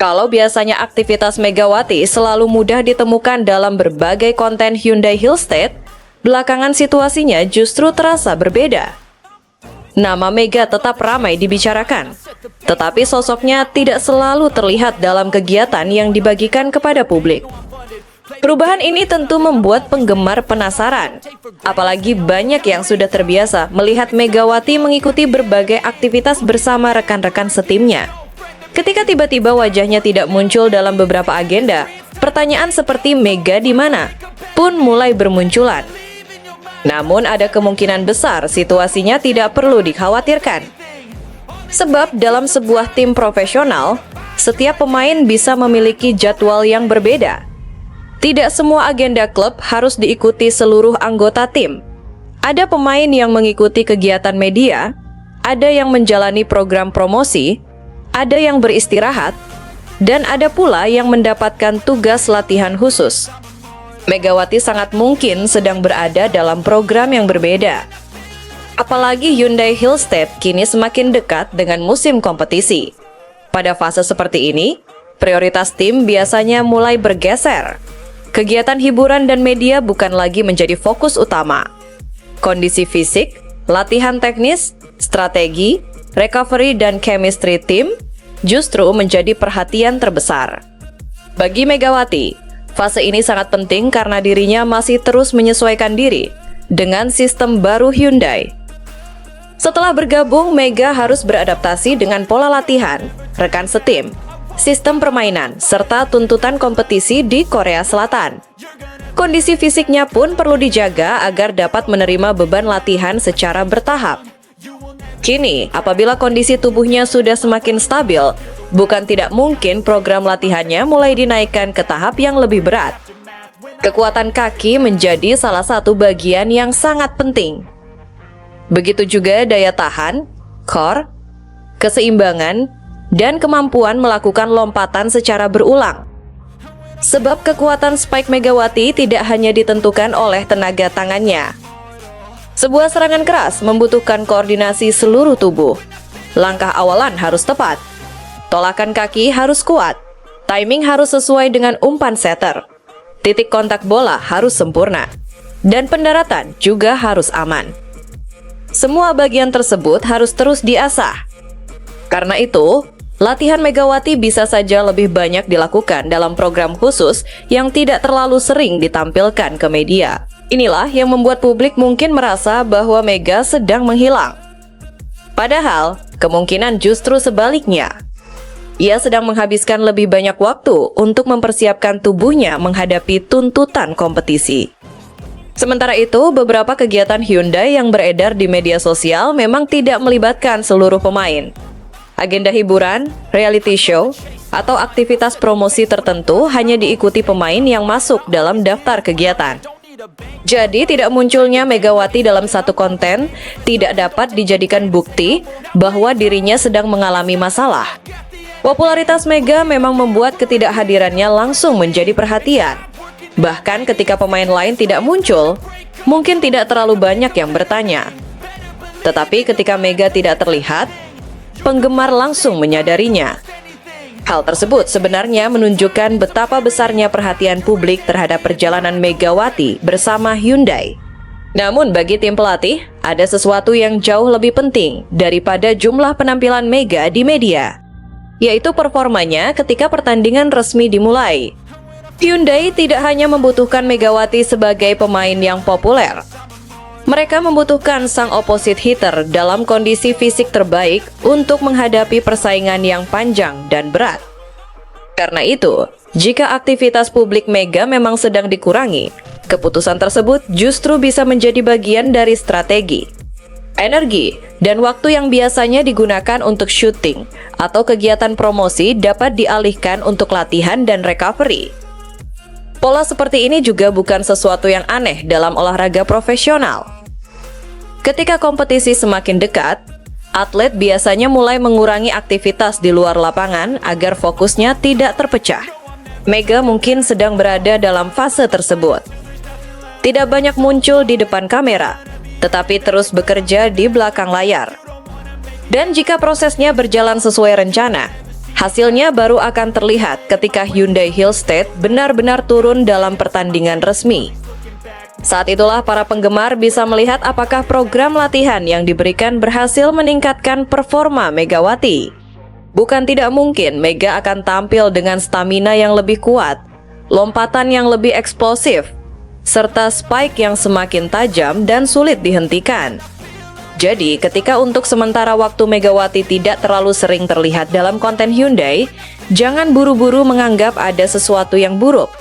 Kalau biasanya aktivitas Megawati selalu mudah ditemukan dalam berbagai konten Hyundai Hillstead, belakangan situasinya justru terasa berbeda. Nama Mega tetap ramai dibicarakan, tetapi sosoknya tidak selalu terlihat dalam kegiatan yang dibagikan kepada publik. Perubahan ini tentu membuat penggemar penasaran, apalagi banyak yang sudah terbiasa melihat Megawati mengikuti berbagai aktivitas bersama rekan-rekan setimnya. Ketika tiba-tiba wajahnya tidak muncul dalam beberapa agenda, pertanyaan seperti Mega di mana pun mulai bermunculan. Namun ada kemungkinan besar situasinya tidak perlu dikhawatirkan. Sebab dalam sebuah tim profesional, setiap pemain bisa memiliki jadwal yang berbeda. Tidak semua agenda klub harus diikuti seluruh anggota tim. Ada pemain yang mengikuti kegiatan media, ada yang menjalani program promosi, ada yang beristirahat, dan ada pula yang mendapatkan tugas latihan khusus. Megawati sangat mungkin sedang berada dalam program yang berbeda. Apalagi Hyundai Hillstead kini semakin dekat dengan musim kompetisi. Pada fase seperti ini, prioritas tim biasanya mulai bergeser. Kegiatan hiburan dan media bukan lagi menjadi fokus utama. Kondisi fisik, latihan teknis, strategi, recovery dan chemistry tim justru menjadi perhatian terbesar. Bagi Megawati, fase ini sangat penting karena dirinya masih terus menyesuaikan diri dengan sistem baru Hyundai. Setelah bergabung, Mega harus beradaptasi dengan pola latihan, rekan setim, sistem permainan, serta tuntutan kompetisi di Korea Selatan. Kondisi fisiknya pun perlu dijaga agar dapat menerima beban latihan secara bertahap. Kini, apabila kondisi tubuhnya sudah semakin stabil, bukan tidak mungkin program latihannya mulai dinaikkan ke tahap yang lebih berat. Kekuatan kaki menjadi salah satu bagian yang sangat penting. Begitu juga daya tahan, core, keseimbangan, dan kemampuan melakukan lompatan secara berulang. Sebab kekuatan spike Megawati tidak hanya ditentukan oleh tenaga tangannya. Sebuah serangan keras membutuhkan koordinasi seluruh tubuh. Langkah awalan harus tepat. Tolakan kaki harus kuat. Timing harus sesuai dengan umpan setter. Titik kontak bola harus sempurna. Dan pendaratan juga harus aman. Semua bagian tersebut harus terus diasah. Karena itu, latihan Megawati bisa saja lebih banyak dilakukan dalam program khusus yang tidak terlalu sering ditampilkan ke media. Inilah yang membuat publik mungkin merasa bahwa Mega sedang menghilang. Padahal, kemungkinan justru sebaliknya. Ia sedang menghabiskan lebih banyak waktu untuk mempersiapkan tubuhnya menghadapi tuntutan kompetisi. Sementara itu, beberapa kegiatan Hyundai yang beredar di media sosial memang tidak melibatkan seluruh pemain. Agenda hiburan, reality show, atau aktivitas promosi tertentu hanya diikuti pemain yang masuk dalam daftar kegiatan. Jadi, tidak munculnya Megawati dalam satu konten tidak dapat dijadikan bukti bahwa dirinya sedang mengalami masalah. Popularitas Mega memang membuat ketidakhadirannya langsung menjadi perhatian. Bahkan ketika pemain lain tidak muncul, mungkin tidak terlalu banyak yang bertanya. Tetapi ketika Mega tidak terlihat, penggemar langsung menyadarinya. Hal tersebut sebenarnya menunjukkan betapa besarnya perhatian publik terhadap perjalanan Megawati bersama Hyundai. Namun bagi tim pelatih, ada sesuatu yang jauh lebih penting daripada jumlah penampilan Mega di media, yaitu performanya ketika pertandingan resmi dimulai. Hyundai tidak hanya membutuhkan Megawati sebagai pemain yang populer. Mereka membutuhkan sang opposite hitter dalam kondisi fisik terbaik untuk menghadapi persaingan yang panjang dan berat. Karena itu, jika aktivitas publik Mega memang sedang dikurangi, keputusan tersebut justru bisa menjadi bagian dari strategi. Energi dan waktu yang biasanya digunakan untuk syuting atau kegiatan promosi dapat dialihkan untuk latihan dan recovery. Pola seperti ini juga bukan sesuatu yang aneh dalam olahraga profesional. Ketika kompetisi semakin dekat, atlet biasanya mulai mengurangi aktivitas di luar lapangan agar fokusnya tidak terpecah. Mega mungkin sedang berada dalam fase tersebut. Tidak banyak muncul di depan kamera, tetapi terus bekerja di belakang layar. Dan jika prosesnya berjalan sesuai rencana, Hasilnya baru akan terlihat ketika Hyundai Hillstead benar-benar turun dalam pertandingan resmi. Saat itulah para penggemar bisa melihat apakah program latihan yang diberikan berhasil meningkatkan performa Megawati. Bukan tidak mungkin Mega akan tampil dengan stamina yang lebih kuat, lompatan yang lebih eksplosif, serta spike yang semakin tajam dan sulit dihentikan. Jadi, ketika untuk sementara waktu Megawati tidak terlalu sering terlihat dalam konten Hyundai, jangan buru-buru menganggap ada sesuatu yang buruk.